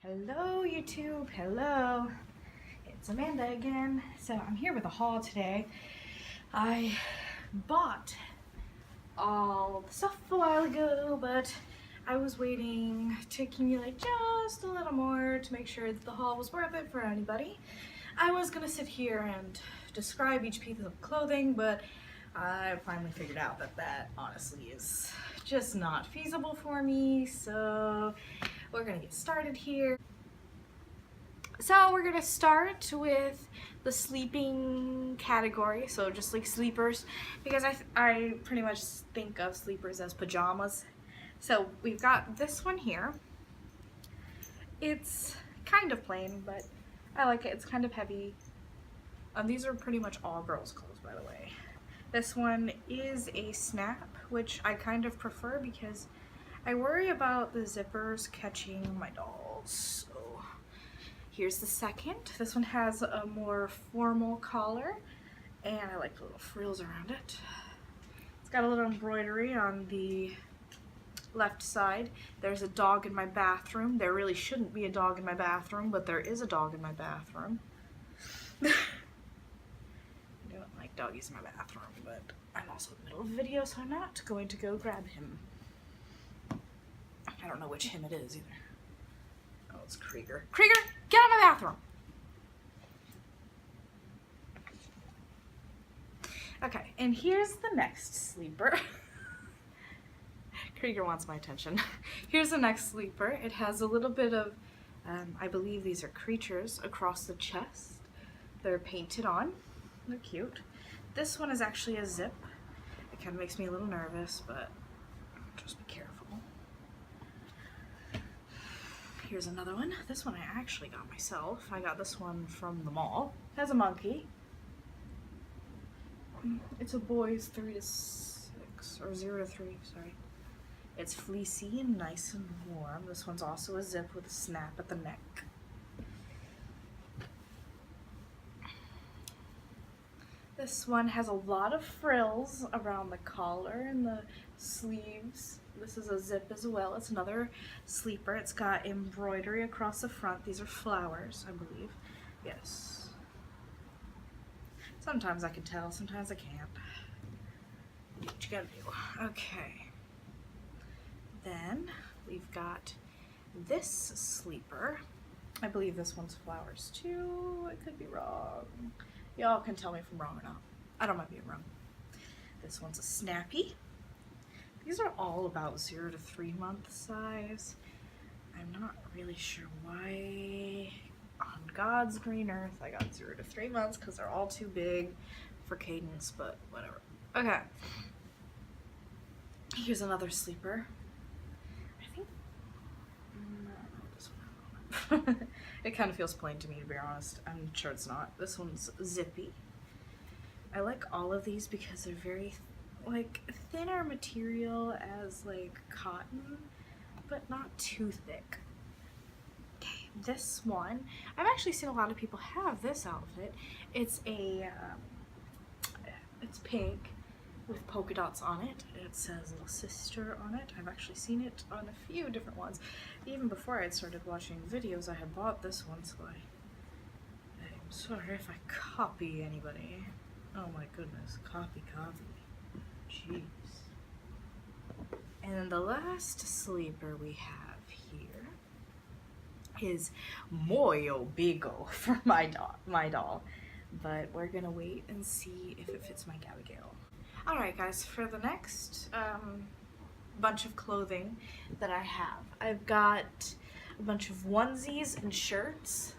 Hello YouTube, hello. It's Amanda again. So I'm here with a haul today. I bought all the stuff a while ago, but I was waiting to accumulate just a little more to make sure that the haul was worth it for anybody. I was gonna sit here and describe each piece of clothing, but I finally figured out that that honestly is just not feasible for me, so we're gonna get started here. So we're gonna start with the sleeping category, so just like sleepers, because I pretty much think of sleepers as pajamas. So we've got this one here. It's kind of plain, but I like it. It's kind of heavy. These are pretty much all girls' clothes, by the way. This one is a snap, which I kind of prefer because I worry about the zippers catching my dolls. So here's the second. This one has a more formal collar, and I like the little frills around it. It's got a little embroidery on the left side. There's a dog in my bathroom. There really shouldn't be a dog in my bathroom, but there is a dog in my bathroom. I don't like doggies in my bathroom, but I'm also in the middle of a video, so I'm not going to go grab him. I don't know which him it is either. Oh, it's Krieger. Krieger, get out of my bathroom! Okay, and here's the next sleeper. Krieger wants my attention. Here's the next sleeper. It has a little bit of, I believe these are creatures across the chest. They're painted on. They're cute. This one is actually a zip. It kind of makes me a little nervous, but just be careful. Here's another one. This one I actually got myself. I got this one from the mall. It has a monkey. It's a boys 3 to 6, or 0 to 3, sorry. It's fleecy and nice and warm. This one's also a zip with a snap at the neck. This one has a lot of frills around the collar and the sleeves. This is a zip as well. It's another sleeper. It's got embroidery across the front. These are flowers, I believe. Yes. Sometimes I can tell, sometimes I can't. What you gotta do. Okay. Then we've got this sleeper. I believe this one's flowers too. I could be wrong. Y'all can tell me if I'm wrong or not. I don't mind being wrong. This one's a snappy. These are all about 0 to 3 month size. I'm not really sure why on God's green earth I got 0 to 3 months, because they're all too big for Kaydence, but whatever. Okay. Here's another sleeper. I think, no, this one. It kind of feels plain to me, to be honest. I'm sure it's not. This one's zippy. I like all of these because they're very like thinner material as like cotton, but not too thick. Okay, this one, I've actually seen a lot of people have this outfit. It's a, it's pink with polka dots on it. It says little sister on it. I've actually seen it on a few different ones. Even before I had started watching videos, I had bought this one, so I'm sorry if I copy anybody. Oh my goodness, copy. Jeez. And then the last sleeper we have here is Moyo Bigo for my doll. But we're gonna wait and see if it fits my Abigail. Alright guys, for the next bunch of clothing that I have, I've got a bunch of onesies and shirts.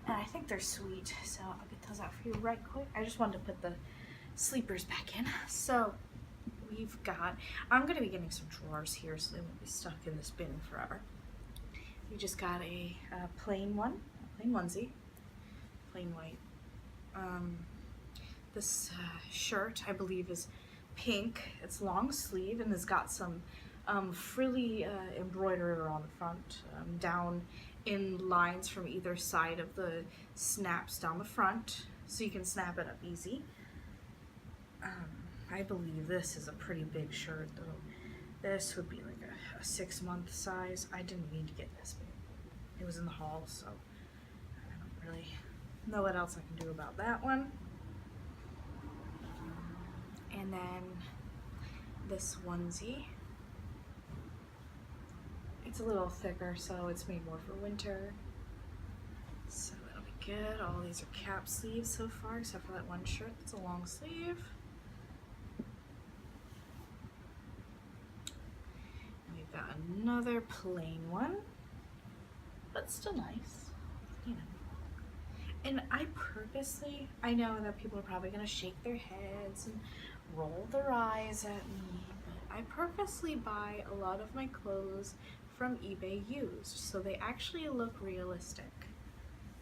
And I think they're sweet, so I'll get those out for you right quick. I just wanted to put the sleepers back in. So we've got, I'm going to be getting some drawers here so they won't be stuck in this bin forever. We just got a plain one, a plain onesie, plain white. This shirt, I believe, is pink. It's long sleeve and has got some frilly embroidery on the front, down in lines from either side of the snaps down the front, so you can snap it up easy. I believe this is a pretty big shirt though. This would be like a 6 month size. I didn't need to get this big. It was in the haul, so I don't really know what else I can do about that one. And then this onesie. It's a little thicker, so it's made more for winter. So that'll be good. All these are cap sleeves so far, except for that one shirt that's a long sleeve. And we've got another plain one, but still nice, you know. And I know that people are probably gonna shake their heads and roll their eyes at me, but I purposely buy a lot of my clothes from eBay used, so they actually look realistic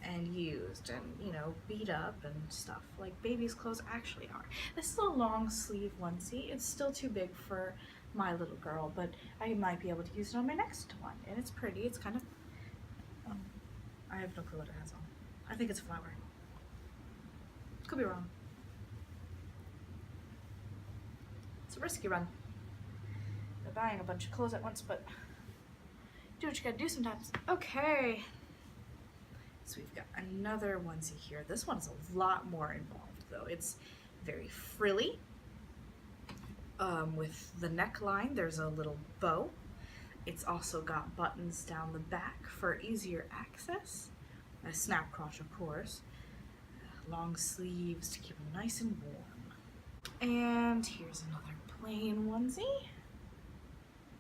and used and, you know, beat up and stuff like baby's clothes actually are. This is a long sleeve onesie. It's still too big for my little girl, but I might be able to use it on my next one, and it's pretty. It's kind of I have no clue what it has on. I think it's a flower. Could be wrong. It's a risky run. They're buying a bunch of clothes at once, but do what you gotta do sometimes. Okay. So we've got another onesie here. This one's a lot more involved though. It's very frilly. With the neckline, there's a little bow. It's also got buttons down the back for easier access. A snap crotch, of course. Long sleeves to keep them nice and warm. And here's another plain onesie.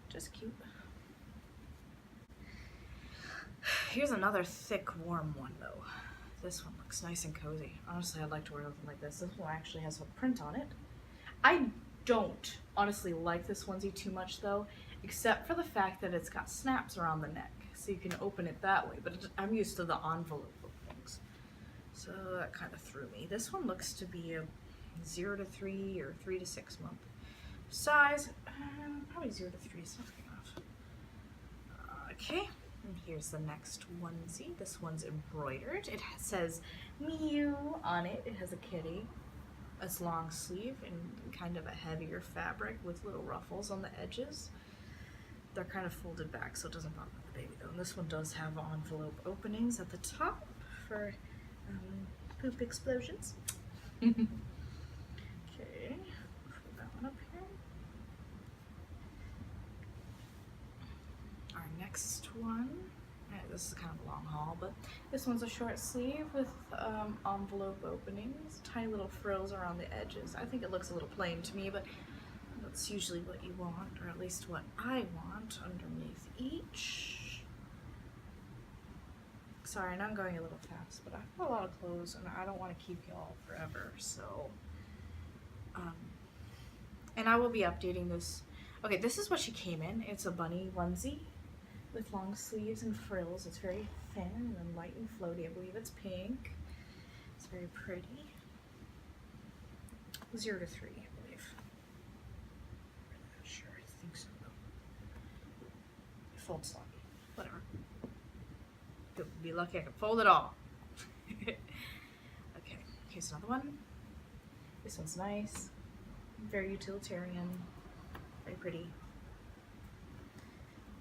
Just cute. Here's another thick, warm one though. This one looks nice and cozy. Honestly, I'd like to wear something like this. This one actually has a print on it. I don't honestly like this onesie too much though, except for the fact that it's got snaps around the neck, so you can open it that way, but I'm used to the envelope openings, so that kind of threw me. This one looks to be a 0 to 3 or 3 to 6 month size. Probably 0 to 3 is not big enough. Okay, and here's the next onesie. This one's embroidered. It says Mew on it. It has a kitty. It's long sleeve and kind of a heavier fabric with little ruffles on the edges. They're kind of folded back so it doesn't bother the baby though. And this one does have envelope openings at the top for poop explosions. Okay, put that one up here. Our next one, this is kind of a long haul, but this one's a short sleeve with envelope openings, tiny little frills around the edges. I think it looks a little plain to me, but that's usually what you want, or at least what I want underneath each. Sorry, and I'm going a little fast, but I've got a lot of clothes and I don't want to keep y'all forever, so and I will be updating this. Okay, this is what she came in. It's a bunny onesie with long sleeves and frills. It's very thin and light and floaty. I believe it's pink. It's very pretty. 0 to 3, I believe. I'm not sure. I think so though. Fold sloppy. Whatever. You'll be lucky I can fold it all. Okay, here's another one. This one's nice. Very utilitarian. Very pretty.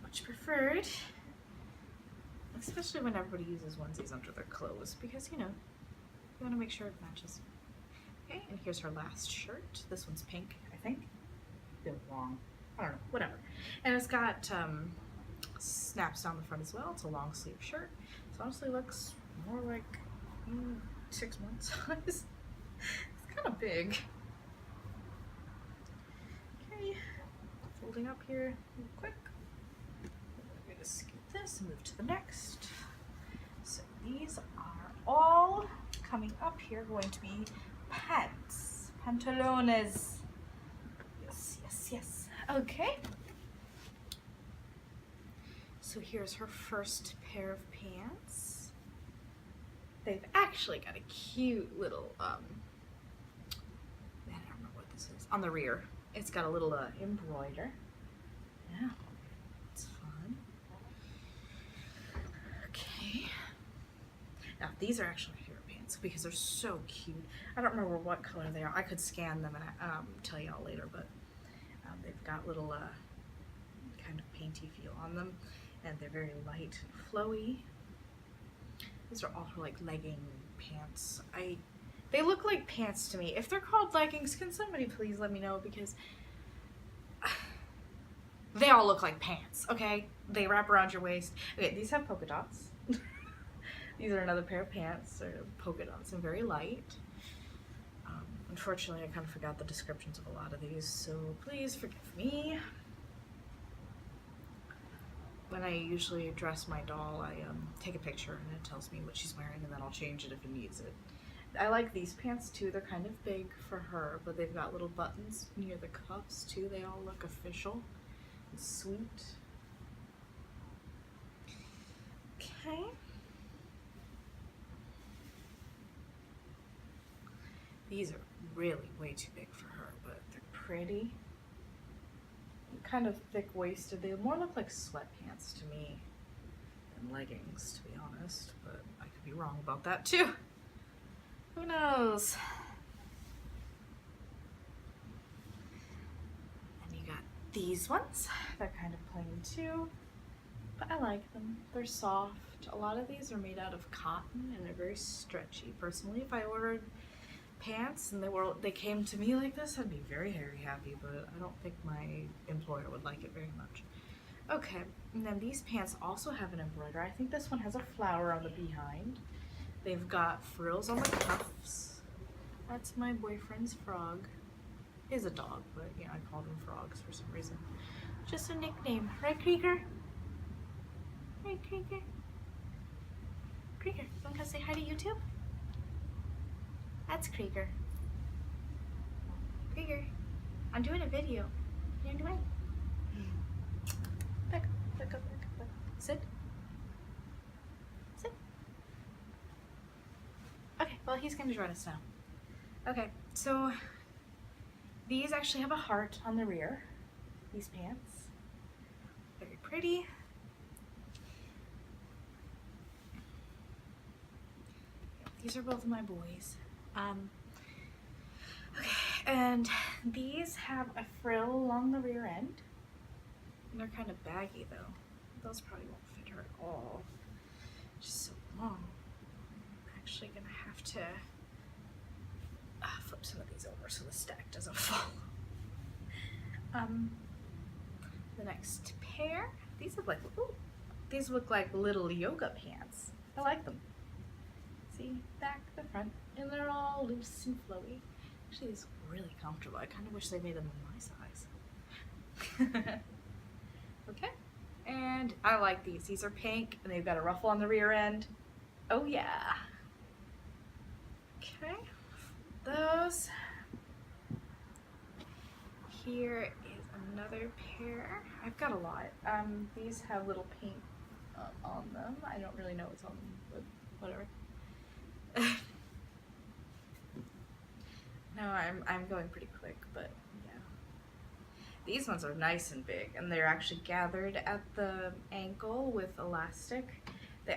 Much preferred. Especially when everybody uses onesies under their clothes, because, you know, you want to make sure it matches. Okay, and here's her last shirt. This one's pink, I think. Feel wrong. I don't know, whatever. And it's got snaps down the front as well. It's a long sleeve shirt. So honestly looks more like 6 months size. It's kind of big. Okay, folding up here real quick. I'm going to skip this and move to the next. So these are all coming up here going to be pants. Pantalones. Yes, yes, yes. Okay. So here's her first pair of pants. They've actually got a cute little, man, I don't remember what this is. On the rear, it's got a little embroider. Yeah, it's fun. Okay. Now these are actually my favorite pants because they're so cute. I don't remember what color they are. I could scan them and tell y'all later, but they've got little kind of painty feel on them. And they're very light and flowy. These are all her like legging pants. They look like pants to me. If they're called leggings, can somebody please let me know, because they all look like pants, okay? They wrap around your waist. Okay, these have polka dots. These are another pair of pants. They're polka dots and very light. Unfortunately, I kind of forgot the descriptions of a lot of these, so please forgive me. When I usually dress my doll, I take a picture and it tells me what she's wearing, and then I'll change it if it needs it. I like these pants too. They're kind of big for her, but they've got little buttons near the cuffs too. They all look official and sweet. Okay. These are really way too big for her, but they're pretty. Kind of thick-waisted. They more look like sweatpants to me than leggings, to be honest, but I could be wrong about that too. Who knows? And you got these ones. They're kind of plain too, but I like them. They're soft. A lot of these are made out of cotton and they're very stretchy. Personally, if I ordered pants and they came to me like this, I'd be very happy, but I don't think my employer would like it very much. Okay, and then these pants also have an embroider. I think this one has a flower on the behind. They've got frills on the cuffs. That's my boyfriend's frog. He's a dog, but yeah, I called him frogs for some reason. Just a nickname, right, Krieger? Right, Krieger? Krieger, you want to say hi to YouTube? That's Krieger. Krieger, I'm doing a video. You're doing. Back up, back up, back up, back up. Sit. Sit. Okay, well, he's going to join us now. Okay, so these actually have a heart on the rear. These pants. Very pretty. These are both of my boys. Okay, and these have a frill along the rear end. And they're kind of baggy though. Those probably won't fit her at all. Just so long. I'm actually gonna have to flip some of these over so the stack doesn't fall. The next pair, these look like little yoga pants. I like them. See, back, the front, and they're all loose and flowy. Actually, these are really comfortable. I kind of wish they made them in my size. Okay, and I like these. These are pink, and they've got a ruffle on the rear end. Oh yeah. Okay, those. Here is another pair. I've got a lot. These have little paint on them. I don't really know what's on them, but whatever. No, I'm going pretty quick, but yeah. These ones are nice and big, and they're actually gathered at the ankle with elastic.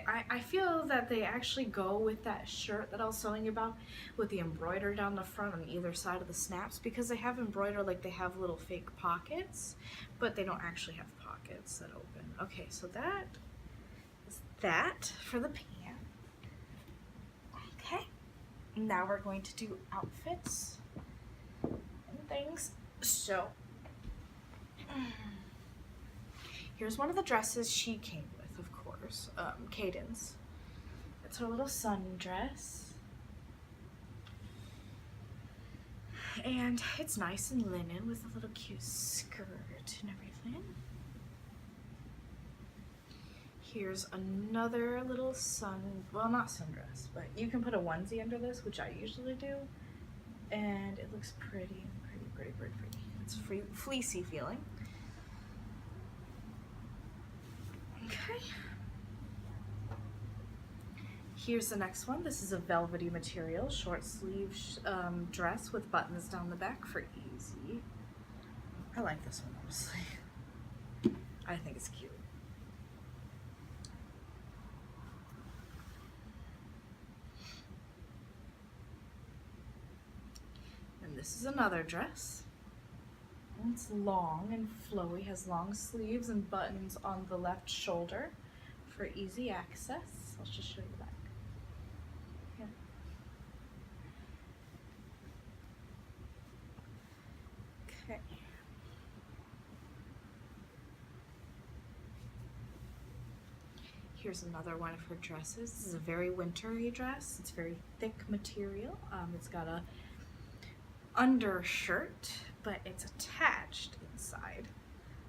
I feel that they actually go with that shirt that I was telling you about, with the embroider down the front on either side of the snaps, because they have embroider like they have little fake pockets, but they don't actually have pockets that open. Okay, so that is that for the pants. Okay, now we're going to do outfits and things. So, here's one of the dresses she came with, of course, Kaydence. It's her little sundress. And it's nice and linen with a little cute skirt and everything. Here's another little not sundress, but you can put a onesie under this, which I usually do. And it looks pretty. It's fleecy feeling. Okay. Here's the next one. This is a velvety material, short sleeve dress with buttons down the back for easy. I like this one, honestly. I think it's cute. And this is another dress. It's long and flowy, has long sleeves and buttons on the left shoulder for easy access. I'll just show you the back. Here's another one of her dresses. This is a very wintry dress. It's very thick material. It's got a undershirt, but it's attached inside.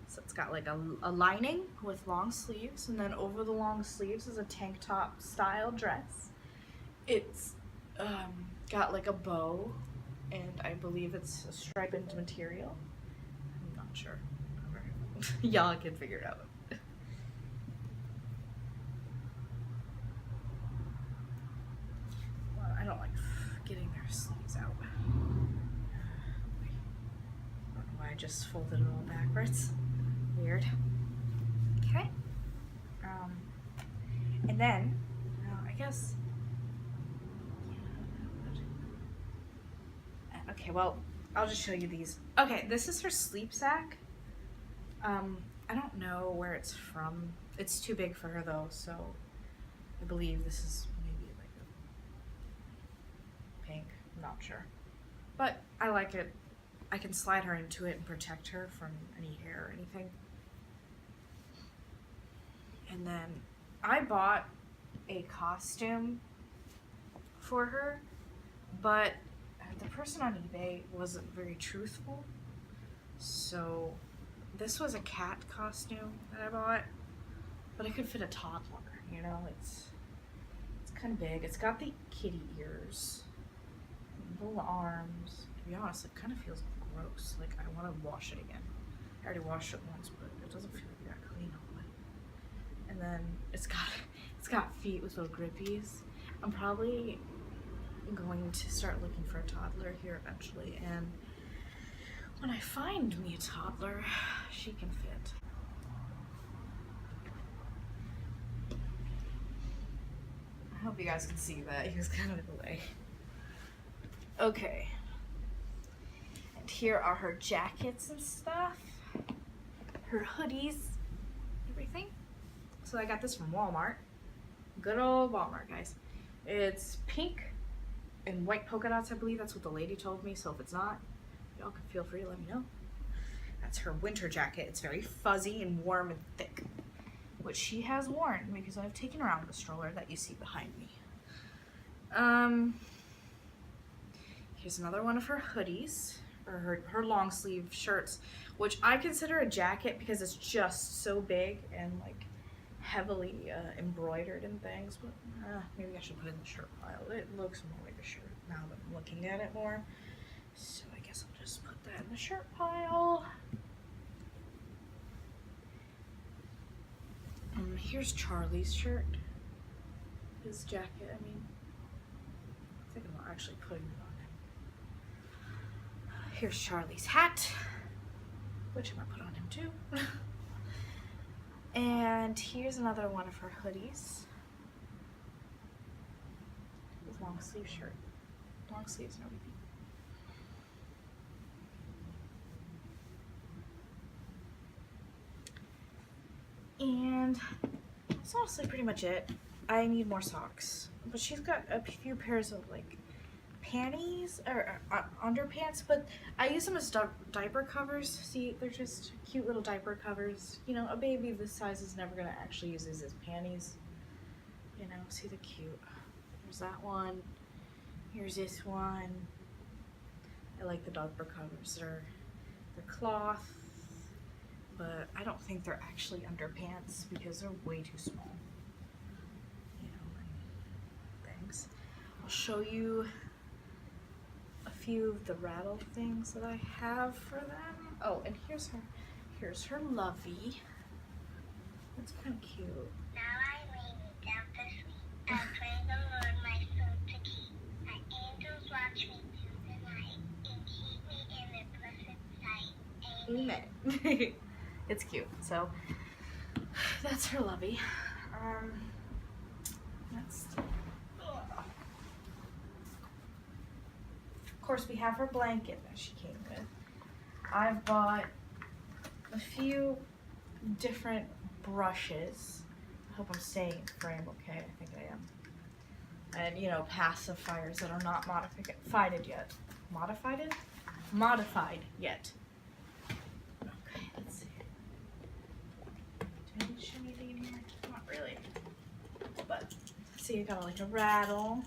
So it's got like a lining with long sleeves, and then over the long sleeves is a tank top style dress. It's got like a bow, and I believe it's a striped material. I'm not sure. Y'all can figure it out. Well, I don't like getting their sleeves out. I don't know why I just folded it all backwards. Weird. Okay. And then, I guess. Okay, well, I'll just show you these. Okay, this is her sleep sack. I don't know where it's from. It's too big for her though, so I believe this is maybe like a pink. I'm not sure. But I like it. I can slide her into it and protect her from any hair or anything. And then I bought a costume for her, but the person on eBay wasn't very truthful. So this was a cat costume that I bought, but it could fit a toddler, you know, it's kind of big. It's got the kitty ears, little arms. To be honest, it kind of feels gross. Like I want to wash it again. I already washed it once, but it doesn't feel like that clean on it. And then it's got feet with little grippies. I'm probably going to start looking for a toddler here eventually, and when I find me a toddler, she can fit. I hope you guys can see that. He was kind of in the way. Okay. And here are her jackets and stuff. Her hoodies. Everything. So I got this from Walmart. Good old Walmart, guys. It's pink and white polka dots, I believe. That's what the lady told me. So if it's not, y'all can feel free to let me know. That's her winter jacket. It's very fuzzy and warm and thick, which she has worn because I've taken around the stroller that you see behind me. Here's another one of her hoodies, or her long sleeve shirts, which I consider a jacket because it's just so big and like heavily embroidered and things, but maybe I should put it in the shirt pile. It looks more like a shirt now that I'm looking at it more. So I guess I'll just put that in the shirt pile. Here's Charlie's shirt. His jacket, I mean. I think I'm actually putting it on him. Here's Charlie's hat, which I'm gonna put on him too. And here's another one of her hoodies. His long sleeve shirt. Long sleeves, no repeat. And that's honestly pretty much it. I need more socks. But she's got a few pairs of like panties or underpants, but I use them as diaper covers. See, they're just cute little diaper covers. You know, a baby this size is never gonna actually use these as panties. You know, see, they're cute. There's that one. Here's this one. I like the diaper covers. They're cloth, but I don't think they're actually underpants because they're way too small. You know, and things. I'll show you a few of the rattle things that I have for them. Oh, and here's her lovey. That's kind of cute. Now I lay me down to sleep. I pray the Lord my soul to keep. My angels watch me through the night and keep me in their blessed sight. Amen. It's cute. So that's her lovey. Of course, we have her blanket that she came with. I've bought a few different brushes. I hope I'm staying in frame okay. I think I am. And, you know, pacifiers that are not modified yet. Modified yet. Okay, let's see. Do I need to show anything in here? Not really. see, kind of like a rattle.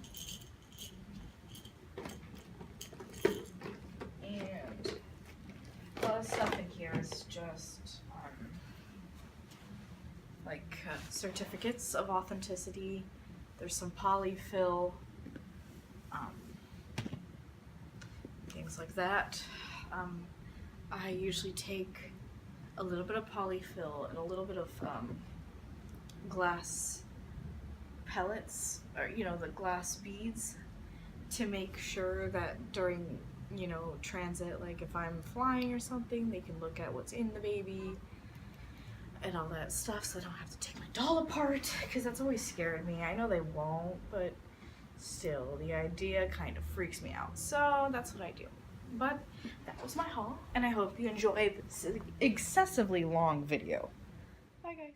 And a lot of stuff in here is just like certificates of authenticity. There's some polyfill, things like that. I usually take a little bit of polyfill and a little bit of glass pellets, or the glass beads, to make sure that during transit, like if I'm flying or something, they can look at what's in the baby and all that stuff, so I don't have to take my doll apart, because that's always scared me. I know they won't, but still, the idea kind of freaks me out, so that's what I do. But that was my haul, and I hope you enjoyed this excessively long video. Bye guys.